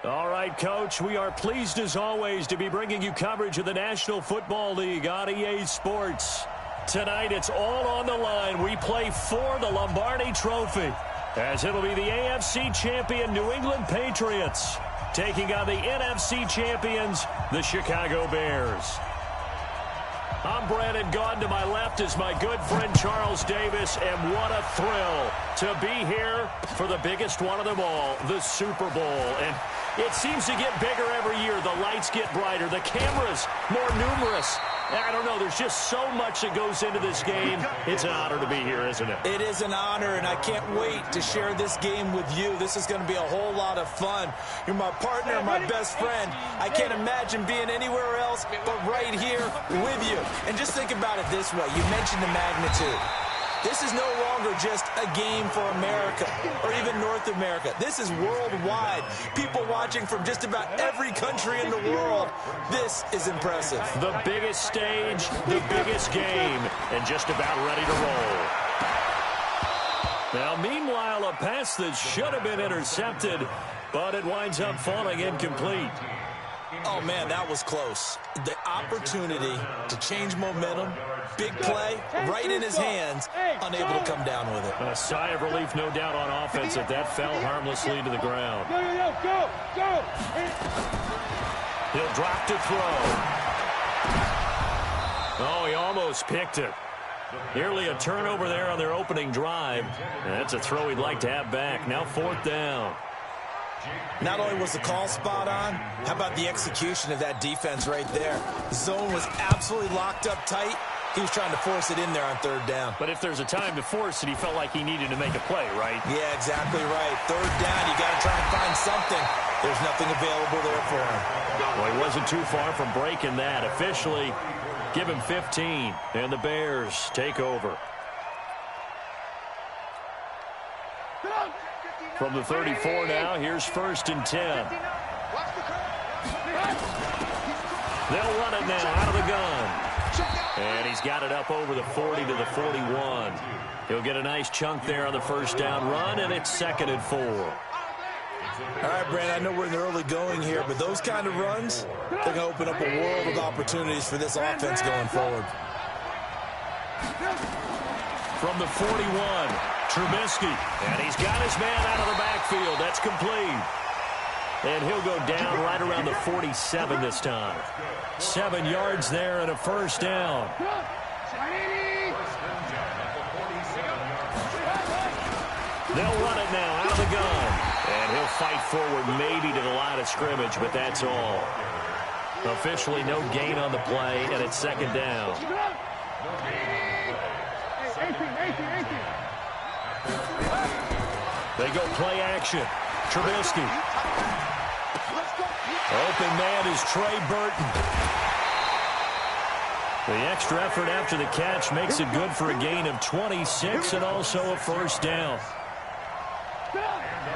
All right, Coach, we are pleased as always to be bringing you coverage of the National Football League on EA Sports. Tonight, it's all on the line. We play for the Lombardi Trophy, as it'll be the AFC champion New England Patriots taking on the NFC champions, the Chicago Bears. I'm Brandon Gaudin. To my left is my good friend Charles Davis, and what a thrill to be here for the biggest one of them all, the Super Bowl. And it seems to get bigger every year. The lights get brighter, the cameras more numerous. I don't know, there's just so much that goes into this game. It's an honor to be here, isn't it? It is an honor, and I can't wait to share this game with you. This is going to be a whole lot of fun. You're my partner, my best friend. I can't imagine being anywhere else but right here with you. And just think about it this way. You mentioned the magnitude. This is no longer just a game for America or even North America. This is worldwide. People watching from just about every country in the world. This is impressive. The biggest stage, the biggest game, and just about ready to roll. Now, meanwhile, a pass that should have been intercepted, but it winds up falling incomplete. Oh, man, that was close. The opportunity to change momentum, big play, right in his hands, unable to come down with it. A sigh of relief, no doubt, on offense that fell harmlessly to the ground. Go! He'll drop to throw. Oh, he almost picked it. Nearly a turnover there on their opening drive. And that's a throw he'd like to have back. Now 4th down. Not only was the call spot on, how about the execution of that defense right there? The zone was absolutely locked up tight. He was trying to force it in there on 3rd down. But if there's a time to force it, he felt like he needed to make a play, right? Yeah, exactly right. 3rd down, you got to try and find something. There's nothing available there for him. Well, he wasn't too far from breaking that. Officially, give him 15, and the Bears take over. From the 34 now, here's 1st and 10. They'll run it now out of the gun. And he's got it up over the 40 to the 41. He'll get a nice chunk there on the 1st down run, and it's 2nd and 4. All right, Brandon, I know we're in the early going here, but those kind of runs, they're going to open up a world of opportunities for this offense going forward. From the 41, Trubisky, and he's got his man out of the backfield. That's complete. And he'll go down right around the 47 this time. 7 yards there and a 1st down. They'll run it now out of the gun. And he'll fight forward maybe to the line of scrimmage, but that's all. Officially no gain on the play, and it's 2nd down. They go play action. Trubisky. Open man is Trey Burton. The extra effort after the catch makes it good for a gain of 26 and also a 1st down.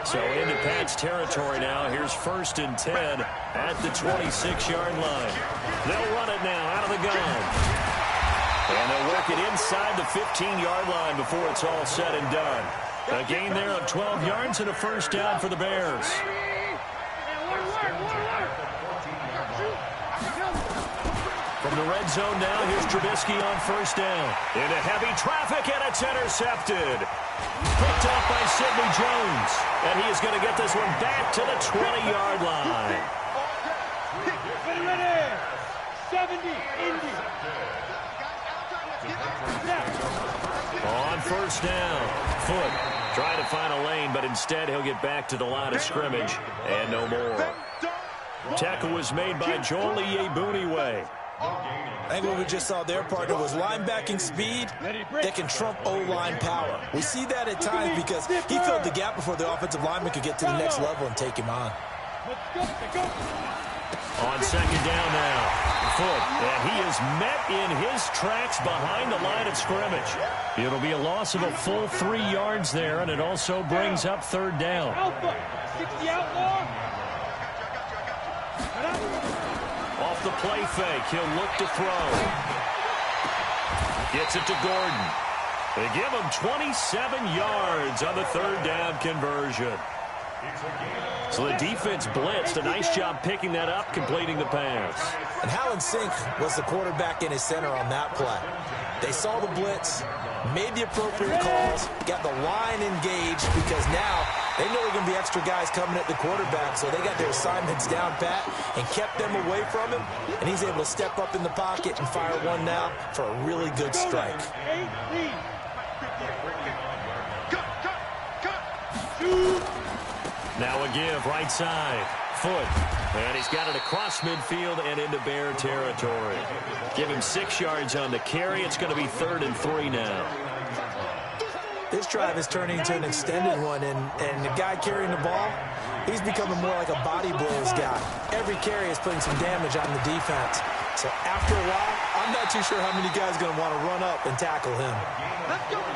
So into Pat's territory now. Here's 1st and 10 at the 26-yard line. They'll run it now out of the gun. And they'll work it inside the 15-yard line before it's all said and done. A gain there of 12 yards and a 1st down for the Bears. From the red zone now, here's Trubisky on 1st down. Into heavy traffic, and it's intercepted. Picked off by Sidney Jones. And he is going to get this one back to the 20-yard line. Ready. 70, Indy. On 1st down, Foot trying to find a lane, but instead he'll get back to the line of scrimmage and no more. Tackle was made by Joel Iyiegbuniwe. I think what we just saw there, partner, was linebacking speed that can trump O-line power. We see that at times because he filled the gap before the offensive lineman could get to the next level and take him on. On 2nd down now, Foot, and he is met in his tracks behind the line of scrimmage. It'll be a loss of a full 3 yards there, and it also brings up 3rd down. Off the play fake, he'll look to throw. Gets it to Gordon. They give him 27 yards on the 3rd down conversion. So the defense blitzed. A nice job picking that up, completing the pass. And how in sync was the quarterback and his center on that play? They saw the blitz, made the appropriate calls, got the line engaged, because now they know there are going to be extra guys coming at the quarterback, so they got their assignments down pat and kept them away from him, and he's able to step up in the pocket and fire one now for a really good strike. Now a give, right side. Foot. And he's got it across midfield and into Bear territory. Give him 6 yards on the carry. It's going to be 3rd and 3 now. This drive is turning into an extended one, and the guy carrying the ball, he's becoming more like a body blows guy. Every carry is putting some damage on the defense. So after a while, I'm not too sure how many guys are going to want to run up and tackle him.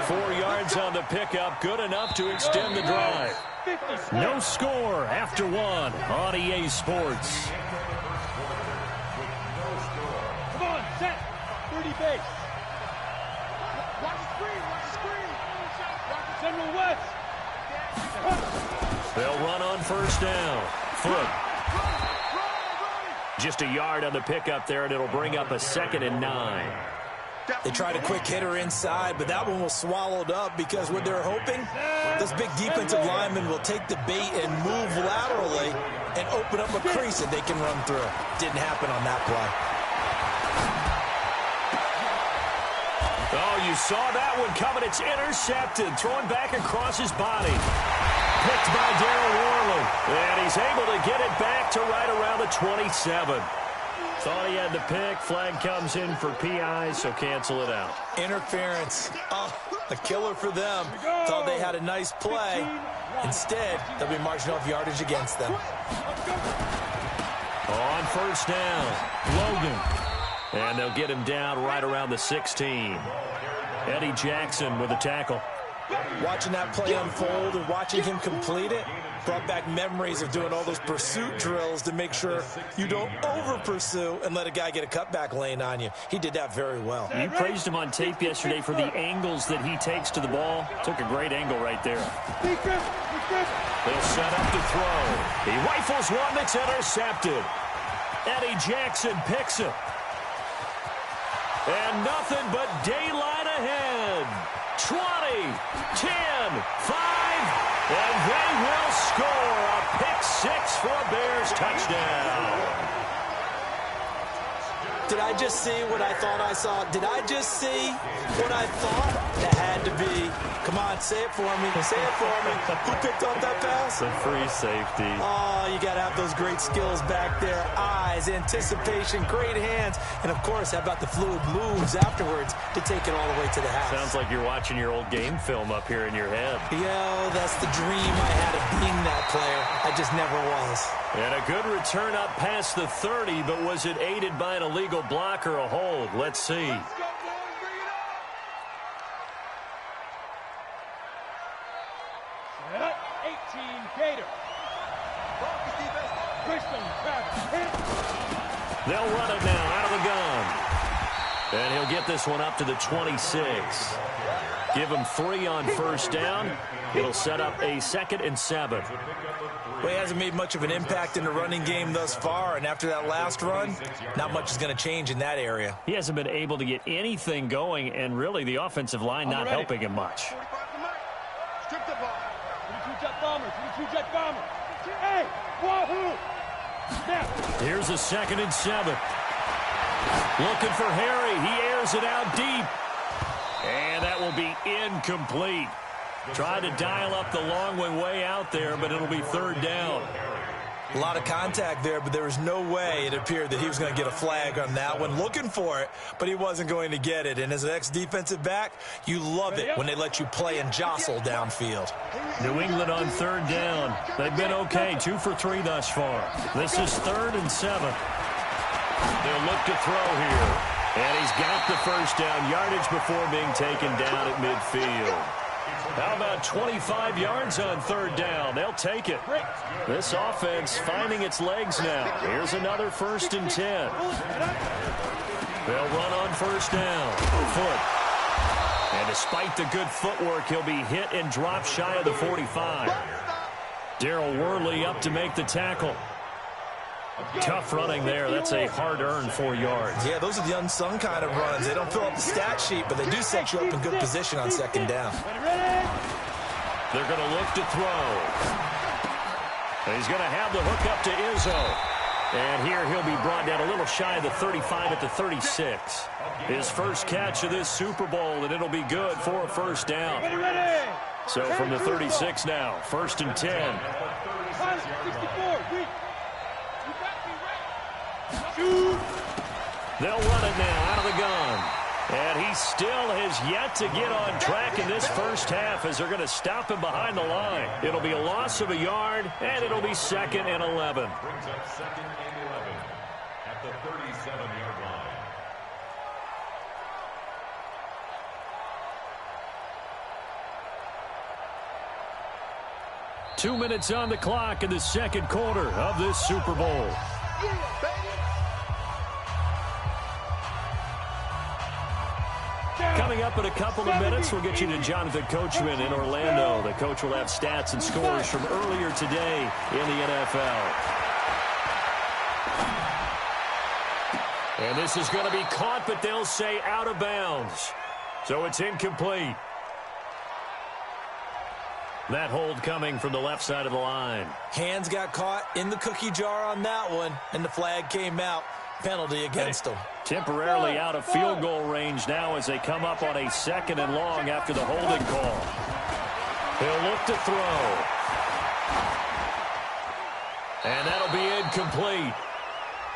4 yards on the pickup, good enough to extend the drive. No score after 1 on EA Sports. Come on, set. 30 base. Watch the screen, watch the screen. Central West. They'll run on 1st down. Foot. Just a yard on the pickup there, and it'll bring up a 2nd and 9. They tried a quick hitter inside, but that one was swallowed up because what they're hoping, this big defensive lineman will take the bait and move laterally and open up a crease that they can run through. Didn't happen on that play. Oh, you saw that one coming. It's intercepted. Throwing back across his body. Picked by Darryl Worley. And he's able to get it back to right around the 27. Thought he had the pick. Flag comes in for PI, so cancel it out. Interference. Oh, a killer for them. Thought they had a nice play. Instead, they'll be marching off yardage against them. On 1st down, Logan. And they'll get him down right around the 16. Eddie Jackson with a tackle. Watching that play unfold and watching him complete it brought back memories of doing all those pursuit drills to make sure you don't over-pursue and let a guy get a cutback lane on you. He did that very well. You praised him on tape yesterday for the angles that he takes to the ball. Took a great angle right there. They'll set up to throw. He rifles one that's intercepted. Eddie Jackson picks it. And nothing but daylight ahead. 20, 10, 5, and they will score a pick-6 for a Bears touchdown. Did I just see what I thought I saw? Did I just see what I thought? That had to be. Come on, say it for me. Say it for me. Who picked up that pass? The free safety. Oh, you got to have those great skills back there. Eyes, anticipation, great hands. And, of course, how about the fluid moves afterwards to take it all the way to the house? Sounds like you're watching your old game film up here in your head. Yo, that's the dream I had of being that player. I just never was. And a good return up past the 30, but was it aided by an illegal block or a hold? Let's see. Set. 18 Gator. Christian Travis. They'll run it now out of the gun. And he'll get this one up to the 26. Give him 3 on 1st down. It'll set up a 2nd and 7. Well, he hasn't made much of an impact in the running game thus far, and after that last run, not much is going to change in that area. He hasn't been able to get anything going, and really the offensive line not helping him much. Strip the ball. 22 jet bombers. 22 jet bombers. Hey, wahoo! Snap. Here's a 2nd and 7. Looking for Harry. He airs it out deep. And that will be incomplete. Tried to dial up the long one way out there, but it'll be 3rd down. A lot of contact there, but there was no way it appeared that he was going to get a flag on that one. Looking for it, but he wasn't going to get it. And as an ex-defensive back, you love it when they let you play and jostle downfield. New England on 3rd down. They've been okay, 2 for 3 thus far. This is 3rd and 7. They'll look to throw here. And he's got the 1st down yardage before being taken down at midfield. How about 25 yards on 3rd down? They'll take it. This offense finding its legs now. Here's another 1st and 10. They'll run on 1st down. Foot. And despite the good footwork, he'll be hit and dropped shy of the 45. Darryl Worley up to make the tackle. Tough running there. That's a hard-earned 4 yards. Yeah, those are the unsung kind of runs. They don't fill up the stat sheet, but they do set you up in good position on second down. They're going to look to throw. He's going to have the hook up to Izzo. And here he'll be brought down a little shy of the 35 at the 36. His first catch of this Super Bowl, and it'll be good for a first down. So from the 36 now, 1st and 10. They'll run it now out of the gun. And he still has yet to get on track in this first half as they're going to stop him behind the line. It'll be a loss of a yard, and it'll be 2nd and 11. Brings up 2nd and 11 at the 37-yard line. Two minutes on the clock in the second quarter of this Super Bowl. Coming up in a couple of minutes, we'll get you to Jonathan Coachman in Orlando. The coach will have stats and scores from earlier today in the NFL. And this is going to be caught, but they'll say out of bounds. So it's incomplete. That hold coming from the left side of the line. Hands got caught in the cookie jar on that one, and the flag came out. Penalty against them. Temporarily out of field goal range now as they come up on a 2nd and long after the holding call. He'll look to throw. And that'll be incomplete.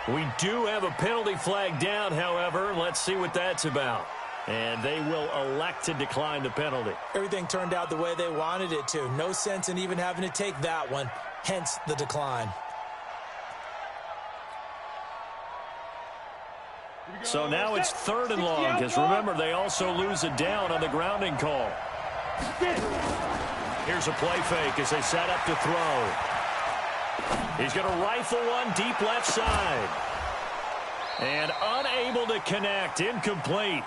We do have a penalty flag down, however. Let's see what that's about. And they will elect to decline the penalty. Everything turned out the way they wanted it to. No sense in even having to take that one, hence the decline. So now it's 3rd and long, because remember, they also lose a down on the grounding call. Here's a play fake as they set up to throw. He's going to rifle one deep left side. And unable to connect, incomplete.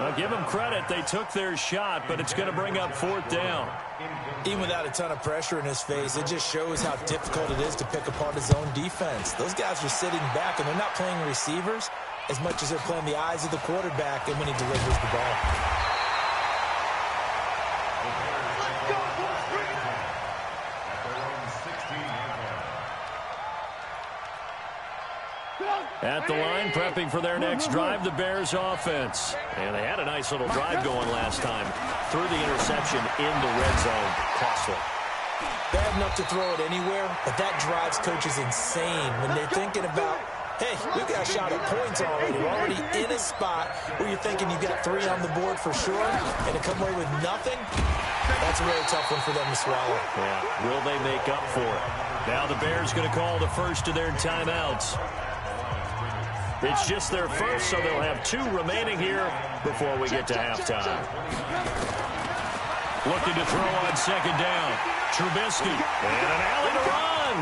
Now, give them credit, they took their shot, but it's going to bring up 4th down. Even without a ton of pressure in his face, it just shows how difficult it is to pick apart his own defense. Those guys are sitting back, and they're not playing receivers as much as they're playing the eyes of the quarterback and when he delivers the ball. At the line, prepping for their next drive, the Bears offense. And they had a nice little drive going last time. Threw the interception in the red zone. Costly. Bad enough to throw it anywhere, but that drives coaches insane when they're thinking about, hey, we've got a shot at points already. We're already in a spot where you're thinking you've got 3 on the board for sure, and to come away with nothing, that's a really tough one for them to swallow. Yeah, will they make up for it? Now the Bears going to call the first of their timeouts. It's just their first, so they'll have 2 remaining here before we get to halftime. Looking to throw on 2nd down. Trubisky, and an alley to run.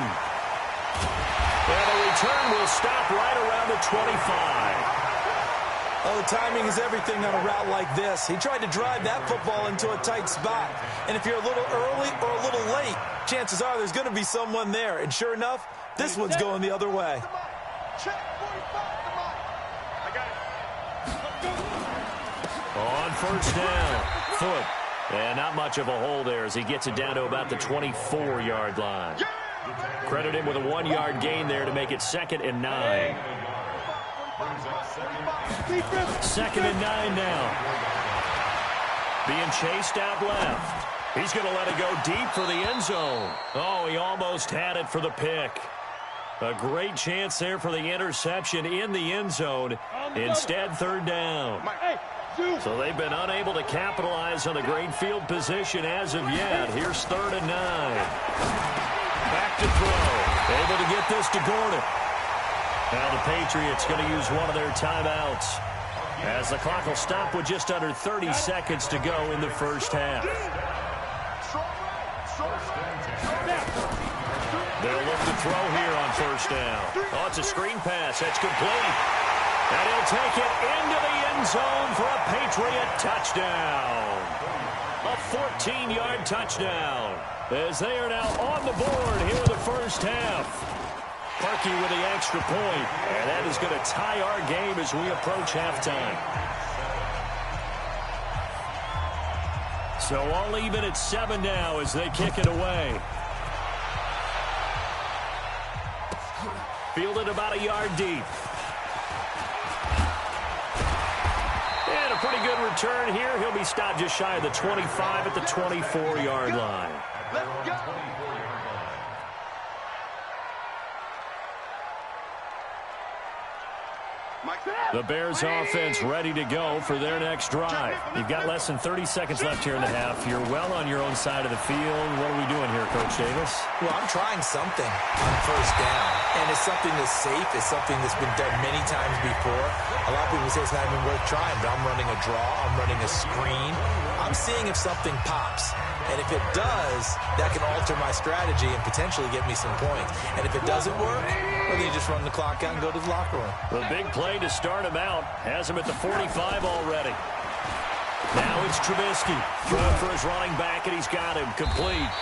And a return will stop right around the 25. Oh, timing is everything on a route like this. He tried to drive that football into a tight spot. And if you're a little early or a little late, chances are there's going to be someone there. And sure enough, this one's going the other way. On 1st down, Foot. And not much of a hole there as he gets it down to about the 24-yard line. Credit him with a 1-yard gain there to make it 2nd and 9. 2nd and 9 now. Being chased out left. He's going to let it go deep for the end zone. Oh, he almost had it for the pick. A great chance there for the interception in the end zone. Instead, 3rd down. So they've been unable to capitalize on the great field position as of yet. Here's 3rd and 9. Back to throw. Able to get this to Gordon. Now the Patriots going to use one of their timeouts as the clock will stop with just under 30 seconds to go in the first half. They'll look to throw here on 1st down. Oh, it's a screen pass. That's complete. And he'll take it into the end zone for a Patriot touchdown. A 14-yard touchdown. As they are now on the board here in the first half. Parkey with the extra point. And that is going to tie our game as we approach halftime. So all even at 7 now as they kick it away. Fielded about a yard deep. And a pretty good return here. He'll be stopped just shy of the 25 at the 24-yard line. Let's go. The Bears offense ready to go for their next drive. You've got less than 30 seconds left here in the half. You're well on your own side of the field. What are we doing here, Coach Davis? Well, I'm trying something on first down. And it's something that's safe. It's something that's been done many times before. A lot of people say it's not even worth trying, but I'm running a draw. I'm running a screen. I'm seeing if something pops. And if it does, that can alter my strategy and potentially get me some points. And if it doesn't work, well, then you just run the clock out and go to the locker room. The big play to start him out. Has him at the 45 already. Now it's Trubisky. Throwing for his running back, and he's got him complete.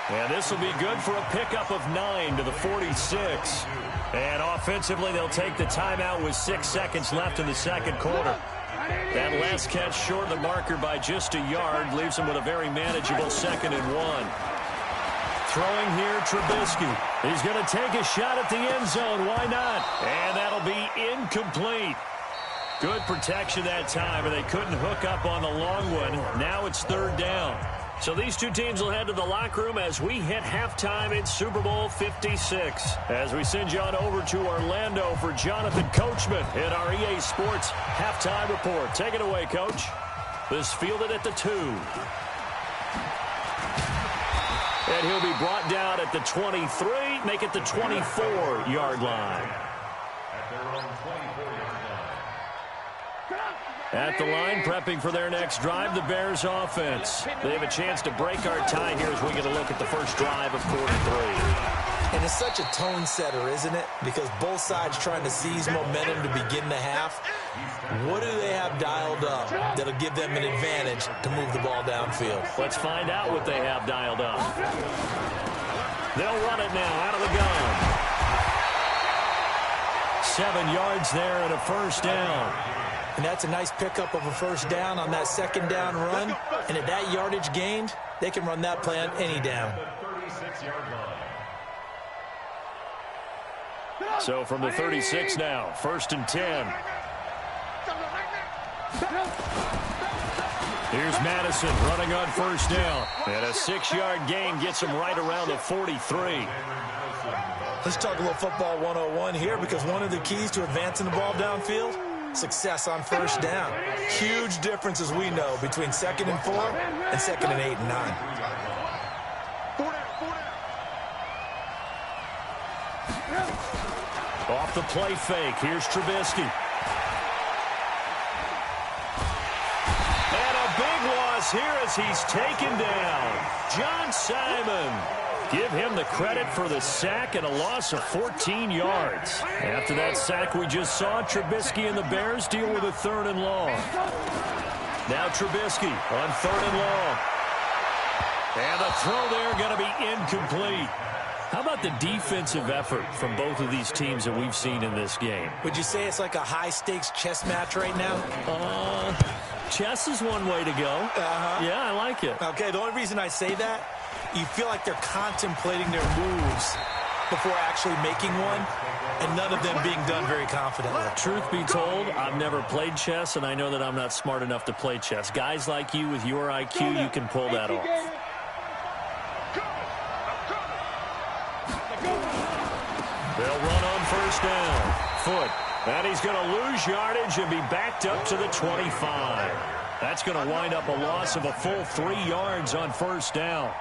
And this will be good for a pickup of 9 to the 46. And offensively, they'll take the timeout with 6 seconds left in the second quarter. That last catch short of the marker by just a yard leaves him with a very manageable 2nd and 1. Throwing here, Trubisky. He's going to take a shot at the end zone. Why not? And that'll be incomplete. Good protection that time, and they couldn't hook up on the long one. Now it's 3rd down. So these two teams will head to the locker room as we hit halftime in Super Bowl 56. As we send you on over to Orlando for Jonathan Coachman in our EA Sports halftime report. Take it away, Coach. This fielded at the 2. And he'll be brought down at the 23, make it the 24-yard line. At the line, prepping for their next drive, the Bears offense. They have a chance to break our tie here as we get a look at the first drive of quarter 3. And it's such a tone setter, isn't it? Because both sides trying to seize momentum to begin the half. What do they have dialed up that'll give them an advantage to move the ball downfield? Let's find out what they have dialed up. They'll run it now out of the gun. 7 yards there and a first down. And that's a nice pickup of a first down on that 2nd down run. And at that yardage gained, they can run that play on any down. So from the 36 now, 1st and 10. Here's Madison running on first down. And a 6-yard gain gets him right around the 43. Let's talk a little football 101 here, because one of the keys to advancing the ball downfield, success on first down. Huge difference, as we know, between 2nd and 4 and 2nd and 8 and 9. Off the play fake, here's Trubisky. And a big loss here as he's taken down. John Simon. Give him the credit for the sack and a loss of 14 yards. After that sack we just saw, Trubisky and the Bears deal with a 3rd and long. Now Trubisky on 3rd and long. And the throw there going to be incomplete. How about the defensive effort from both of these teams that we've seen in this game? Would you say it's like a high-stakes chess match right now? Chess is one way to go. Yeah, I like it. Okay, the only reason I say that, you feel like they're contemplating their moves before actually making one, and none of them being done very confidently. Truth be told, I've never played chess, and I know that I'm not smart enough to play chess. Guys like you with your IQ, you can pull that off. They'll run on first down. Foot. And he's going to lose yardage and be backed up to the 25. That's going to wind up a loss of a full 3 yards on first down.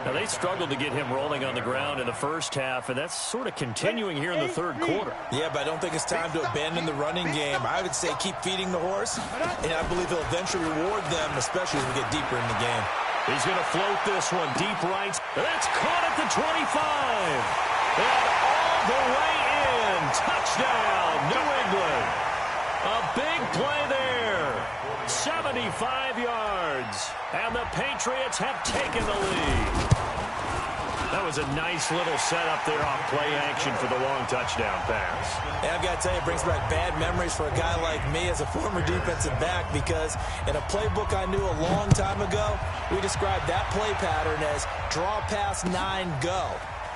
Now, they struggled to get him rolling on the ground in the first half, and that's sort of continuing here in the 3rd quarter. Yeah, but I don't think it's time to abandon the running game. I would say keep feeding the horse, and I believe he'll eventually reward them, especially as we get deeper in the game. He's going to float this one deep right. That's caught at the 25. And all the way in. Touchdown, New England. A big play there. 75 25 yards. And the Patriots have taken the lead. That was a nice little setup there on play action for the long touchdown pass. And I've got to tell you, it brings back bad memories for a guy like me as a former defensive back, because in a playbook I knew a long time ago, we described that play pattern as draw pass 9 go,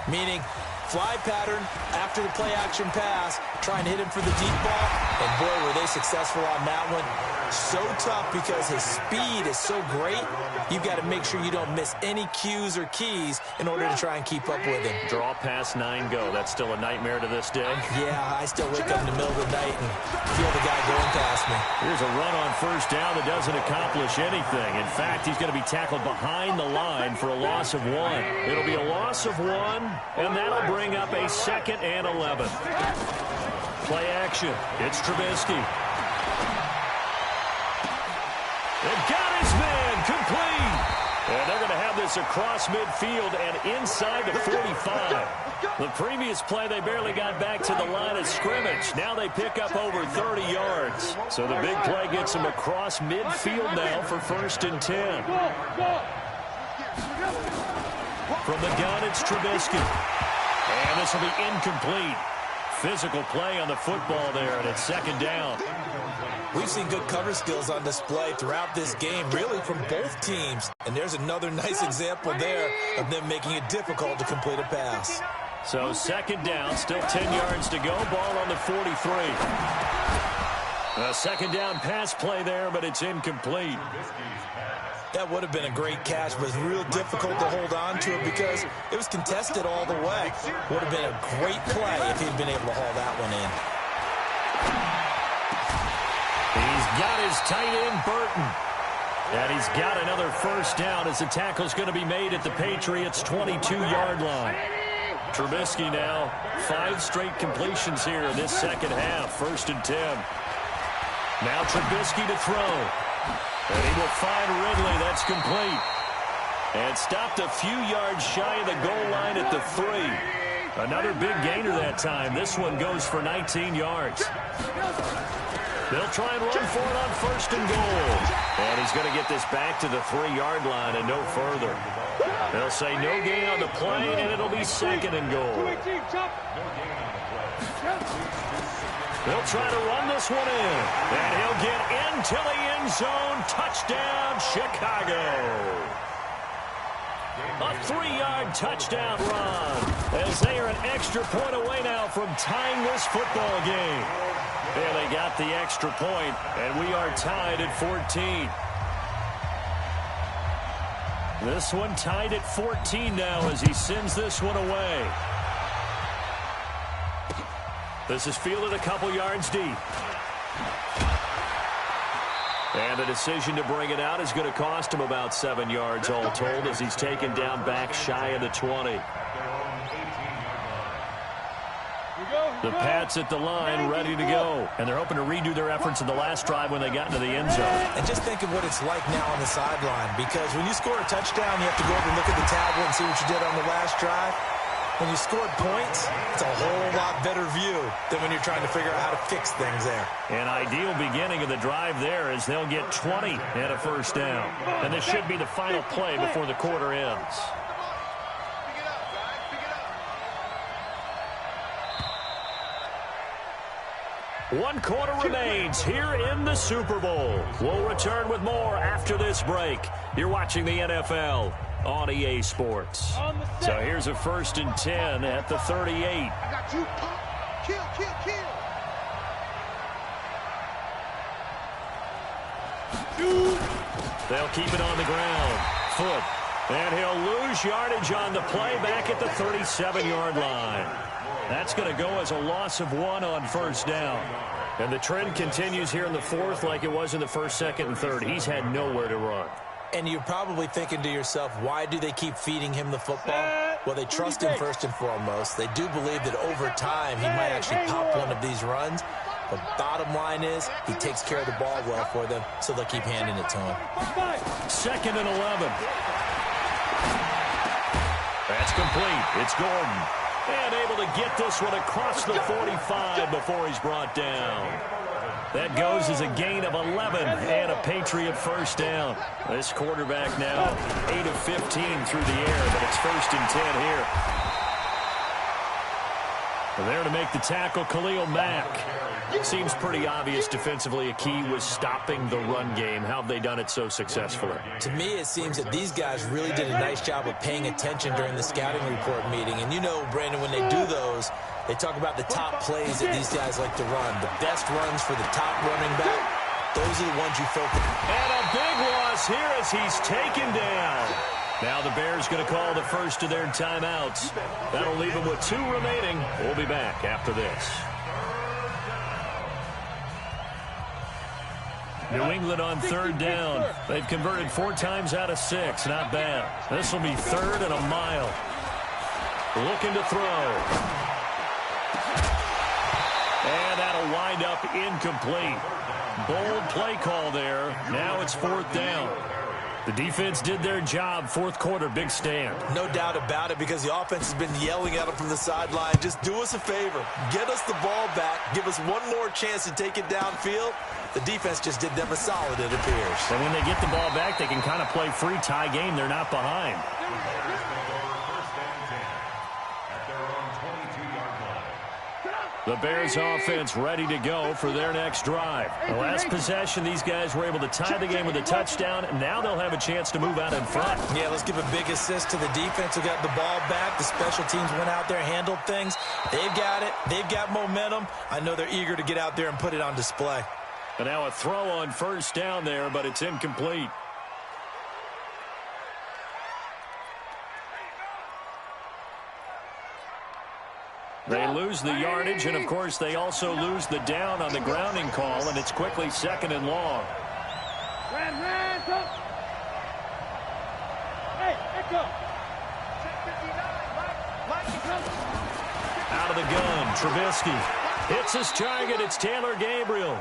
meaning fly pattern after the play action pass, try and hit him for the deep ball, and boy, were they successful on that one. So tough because his speed is so great, you've got to make sure you don't miss any cues or keys in order to try and keep up with him. Draw pass 9 go. That's still a nightmare to this day? Yeah, I still wake up in the middle of the night and feel the guy going past me. Here's a run on first down that doesn't accomplish anything. In fact, he's going to be tackled behind the line for a loss of 1. It'll be a loss of 1, and that'll bring up a 2nd and 11. Play action. It's Trubisky. They've got his man complete. And they're going to have this across midfield and inside the 45. The previous play, they barely got back to the line of scrimmage. Now they pick up over 30 yards. So the big play gets them across midfield now for 1st and 10. From the gun, it's Trubisky. And this will be incomplete. Physical play on the football there, and it's 2nd down. We've seen good cover skills on display throughout this game, really from both teams. And there's another nice example there of them making it difficult to complete a pass. So 2nd down, still 10 yards to go, ball on the 43. A 2nd down pass play there, but it's incomplete. That would have been a great catch, but it was real difficult to hold on to it because it was contested all the way. Would have been a great play if he'd been able to haul that one in. He's got his tight end, Burton. And he's got another 1st down as the tackle's going to be made at the Patriots' 22-yard line. Trubisky now, 5 straight completions here in this 2nd half, 1st and 10. Now Trubisky to throw. And he will find Ridley. That's complete. And stopped a few yards shy of the goal line at the 3. Another big gainer that time. This one goes for 19 yards. They'll try and run for it on 1st and goal. And he's going to get this back to the 3-yard line and no further. They'll say no gain on the play, and it'll be 2nd and goal. They'll try to run this one in. And he'll get into the end zone. Touchdown, Chicago. A 3-yard touchdown run. As they are an extra point away now from tying this football game. And they got the extra point, and we are tied at 14. This one tied at 14 now as he sends this one away. This is fielded a couple yards deep. And the decision to bring it out is going to cost him about 7 yards all told as he's taken down back shy of the 20. The Pats at the line ready to go. And they're hoping to redo their efforts in the last drive when they got into the end zone. And just think of what it's like now on the sideline, because when you score a touchdown, you have to go over and look at the tablet and see what you did on the last drive. When you scored points, it's a whole lot better view than when you're trying to figure out how to fix things there. An ideal beginning of the drive there is they'll get 20 and a 1st down. And this should be the final play before the quarter ends. One quarter remains here in the Super Bowl. We'll return with more after this break. You're watching the NFL on EA Sports. So here's a 1st and 10 at the 38. I got you. Kill, kill, kill. They'll keep it on the ground. Foot. And he'll lose yardage on the play back at the 37-yard line. That's going to go as a loss of 1 on 1st down. And the trend continues here in the 4th like it was in the 1st, 2nd, and 3rd. He's had nowhere to run. And you're probably thinking to yourself, why do they keep feeding him the football? Well, they trust him first and foremost. They do believe that over time he might actually pop one of these runs. But bottom line is he takes care of the ball well for them, so they'll keep handing it to him. 2nd and 11. That's complete. It's Gordon. And able to get this one across the 45 before he's brought down. That goes as a gain of 11 and a Patriot first down. This quarterback now 8 of 15 through the air, but it's 1st and 10 here. There to make the tackle, Khalil Mack. Seems pretty obvious defensively a key was stopping the run game. How have they done it so successfully? To me, it seems that these guys really did a nice job of paying attention during the scouting report meeting. And you know, Brandon, when they do those, they talk about the top plays that these guys like to run. The best runs for the top running back, those are the ones you focus on. And a big loss here as he's taken down. Now the Bears going to call the first of their timeouts. That'll leave them with 2 remaining. We'll be back after this. New England on 3rd down. They've converted 4 times out of 6. Not bad. This will be 3rd and a mile. Looking to throw. And that'll wind up incomplete. Bold play call there. Now it's 4th down. The defense did their job. 4th quarter, big stand. No doubt about it, because the offense has been yelling at them from the sideline. Just do us a favor. Get us the ball back. Give us one more chance to take it downfield. The defense just did them a solid, it appears. And when they get the ball back, they can kind of play free tie game. They're not behind. The Bears offense ready to go for their next drive. The last possession, these guys were able to tie the game with a touchdown. Now they'll have a chance to move out in front. Yeah, let's give a big assist to the defense who got the ball back. The special teams went out there, handled things. They've got it. They've got momentum. I know they're eager to get out there and put it on display. And now a throw on 1st down there, but it's incomplete. They lose the yardage, and, of course, they also lose the down on the grounding call, and it's quickly 2nd and long. Out of the gun, Trubisky hits his target. It's Taylor Gabriel.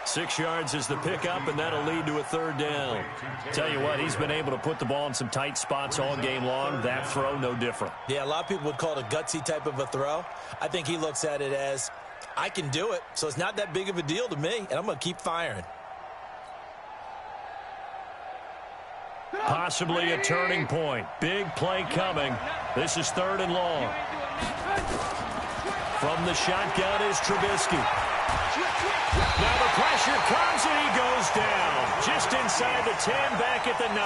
6 yards is the pickup, and that'll lead to a 3rd down. Tell you what, he's been able to put the ball in some tight spots all game long. That throw, no different. Yeah, a lot of people would call it a gutsy type of a throw. I think he looks at it as, I can do it, so it's not that big of a deal to me, and I'm going to keep firing. Possibly a turning point. Big play coming. This is 3rd and long. From the shotgun is Trubisky. Now the pressure comes and he goes down. Just inside the 10, back at the 9.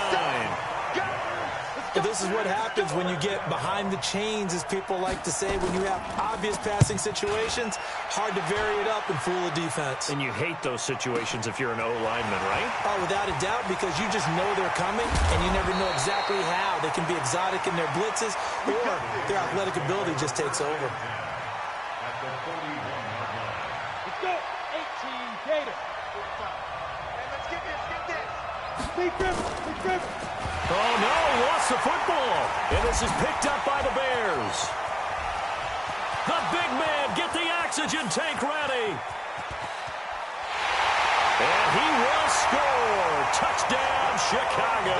Well, this is what happens when you get behind the chains, as people like to say. When you have obvious passing situations, hard to vary it up and fool a defense. And you hate those situations if you're an O-lineman, right? Oh, without a doubt, because you just know they're coming, and you never know exactly how. They can be exotic in their blitzes, or their athletic ability just takes over. Oh, no, lost the football. And this is picked up by the Bears. The big man, get the oxygen tank ready. And he will score. Touchdown, Chicago.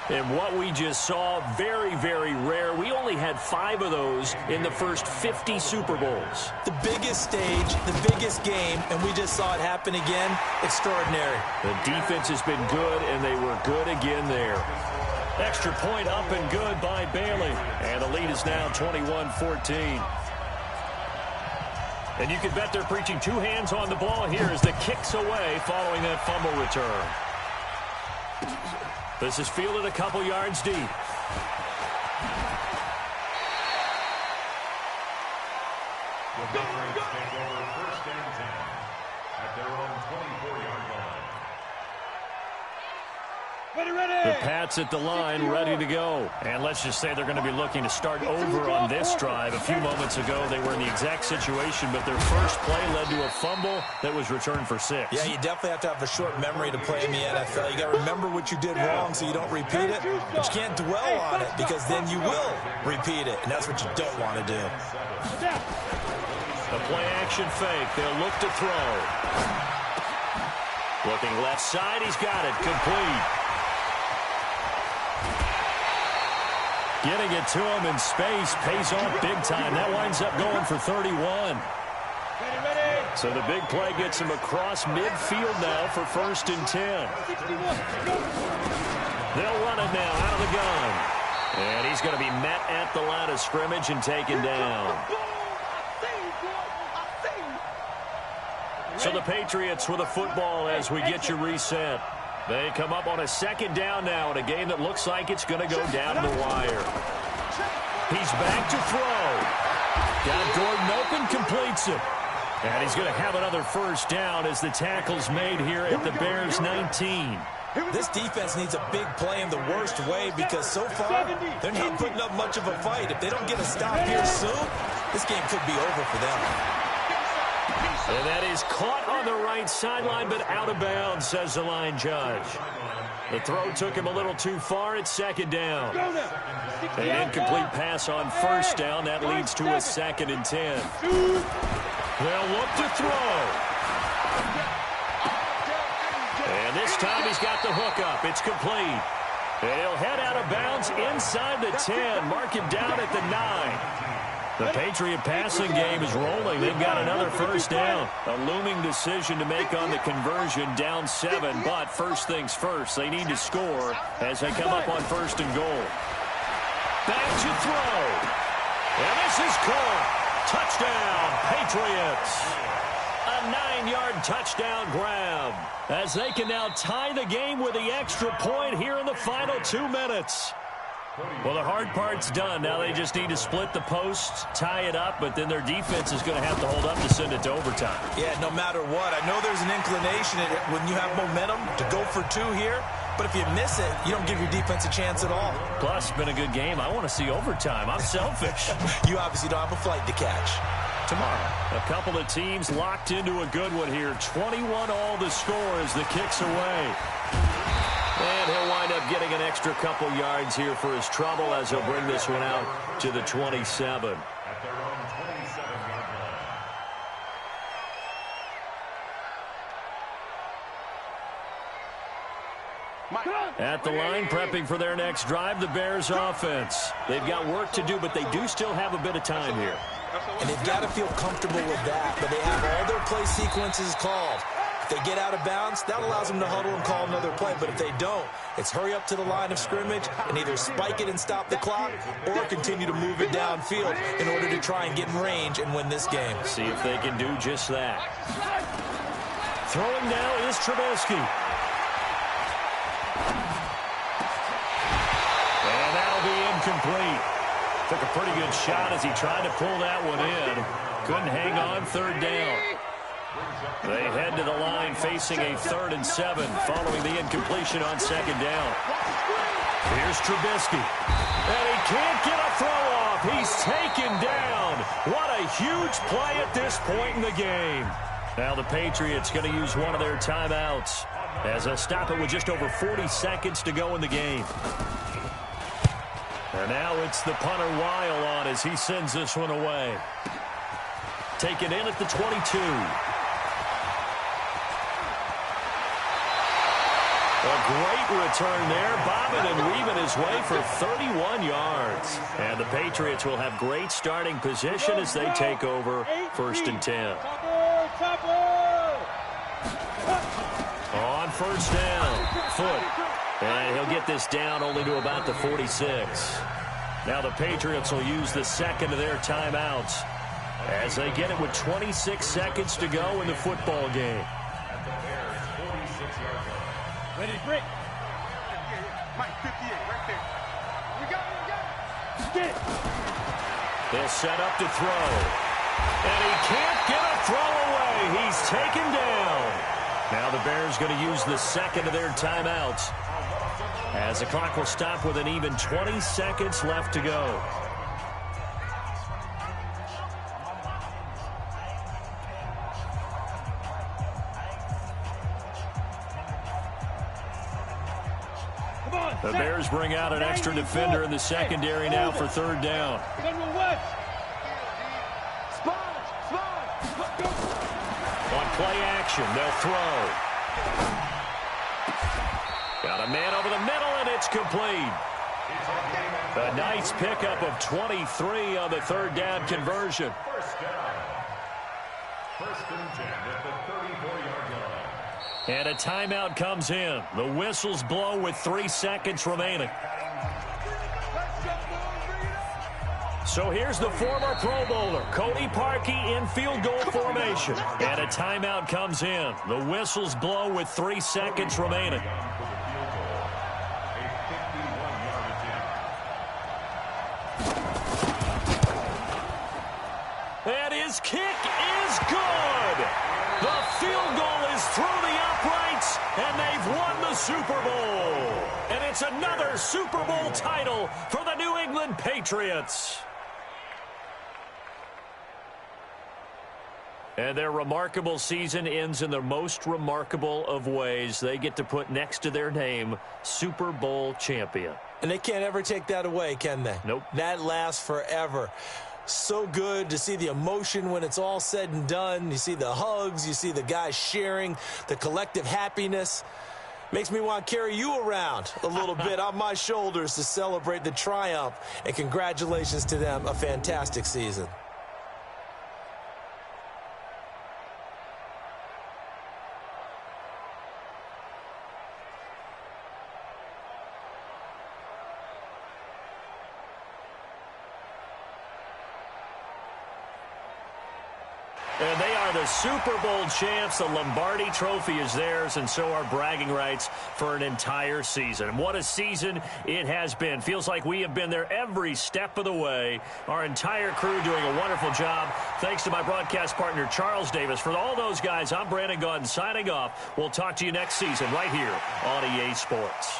And what we just saw, very, very rare. We only had 5 of those in the first 50 Super Bowls. The biggest stage, the biggest game, and we just saw it happen again. Extraordinary. The defense has been good, and they were good again there. Extra point up and good by Bailey. And the lead is now 21-14. And you can bet they're preaching 2 hands on the ball here as the kick's away following that fumble return. This is fielded a couple yards deep. The Patriots take over 1st and 10 at their own 24-yard line. The Pats at the line, ready to go. And let's just say they're going to be looking to start over on this drive. A few moments ago, they were in the exact situation, but their first play led to a fumble that was returned for 6. Yeah, you definitely have to have a short memory to play in the NFL. You got to remember what you did wrong so you don't repeat it, but you can't dwell on it because then you will repeat it, and that's what you don't want to do. The play-action fake. They'll look to throw. Looking left side. He's got it. Complete. Getting it to him in space pays off big time. That winds up going for 31. Ready, ready. So the big play gets him across midfield now for 1st and 10. They'll run it now out of the gun. And he's going to be met at the line of scrimmage and taken down. So the Patriots with a football as we get you reset. They come up on a 2nd down now in a game that looks like it's going to go down to the wire. He's back to throw. Got Gordon open, completes it. And he's going to have another 1st down as the tackle's made here at the Bears 19. This defense needs a big play in the worst way because so far they're not putting up much of a fight. If they don't get a stop here soon, this game could be over for them. And that is caught on the right sideline, but out of bounds, says the line judge. The throw took him a little too far. It's 2nd down. An incomplete pass on 1st down. That leads to a 2nd and 10. They'll look to throw. And this time he's got the hook up. It's complete. And he'll head out of bounds inside the 10. Mark him down at the 9. The Patriot passing game is rolling. They've got another 1st down. A looming decision to make on the conversion, down 7. But first things first, they need to score as they come up on 1st and goal. Back to throw. And this is caught. Touchdown, Patriots. A 9-yard touchdown grab as they can now tie the game with the extra point here in the final 2 minutes. Well, the hard part's done. Now they just need to split the posts, tie it up, but then their defense is going to have to hold up to send it to overtime. Yeah, no matter what. I know there's an inclination when you have momentum to go for 2 here, but if you miss it, you don't give your defense a chance at all. Plus, it's been a good game. I want to see overtime. I'm selfish. You obviously don't have a flight to catch. Tomorrow, a couple of teams locked into a good one here. 21 all the score as the kick's away. And he'll wind up getting an extra couple yards here for his trouble as he'll bring this one out to the 27. At their own 27-yard line. At the line, prepping for their next drive, the Bears offense. They've got work to do, but they do still have a bit of time here. And they've got to feel comfortable with that, but they have all their play sequences called. If they get out of bounds, that allows them to huddle and call another play. But if they don't, it's hurry up to the line of scrimmage and either spike it and stop the clock or continue to move it downfield in order to try and get in range and win this game. See if they can do just that. Throwing now is Trubisky. And that'll be incomplete. Took a pretty good shot as he tried to pull that one in. Couldn't hang on, 3rd down. They head to the line facing a 3rd and 7 following the incompletion on 2nd down. Here's Trubisky. And he can't get a throw off. He's taken down. What a huge play at this point in the game. Now the Patriots going to use one of their timeouts as they'll stop it with just over 40 seconds to go in the game. And now it's the punter Weil on as he sends this one away. Taken in at the 22. A great return there, bobbing and weaving his way for 31 yards. And the Patriots will have great starting position as they take over 1st and 10. On 1st down, Foot. And he'll get this down only to about the 46. Now the Patriots will use the 2nd of their timeouts as they get it with 26 seconds to go in the football game. Ready to break. Mike, 58, right there. We got it. Get it. They'll set up to throw. And he can't get a throw away. He's taken down. Now the Bears going to use the 2nd of their timeouts as the clock will stop with an even 20 seconds left to go. The Bears bring out an extra defender in the secondary now for 3rd down. On play action, they'll throw. Got a man over the middle, and it's complete. A nice pickup of 23 on the 3rd down conversion. First and 10 at the 34-yard line. And a timeout comes in. The whistles blow with 3 seconds remaining. So here's the former Pro Bowler, Cody Parkey, in field goal formation. And a timeout comes in. The whistles blow with 3 seconds remaining. And his kick is good. The field goal is through the uprights, and they've won the Super Bowl. And it's another Super Bowl title for the New England Patriots. And their remarkable season ends in the most remarkable of ways. They get to put next to their name, Super Bowl champion. And they can't ever take that away, can they? Nope. That lasts forever. So good to see the emotion when it's all said and done. You see the hugs. You see the guys sharing, the collective happiness. Makes me want to carry you around a little bit on my shoulders to celebrate the triumph. And congratulations to them. A fantastic season. And they are the Super Bowl champs. The Lombardi Trophy is theirs, and so are bragging rights for an entire season. And what a season it has been. Feels like we have been there every step of the way. Our entire crew doing a wonderful job. Thanks to my broadcast partner, Charles Davis. For all those guys, I'm Brandon Gaudin signing off. We'll talk to you next season right here on EA Sports.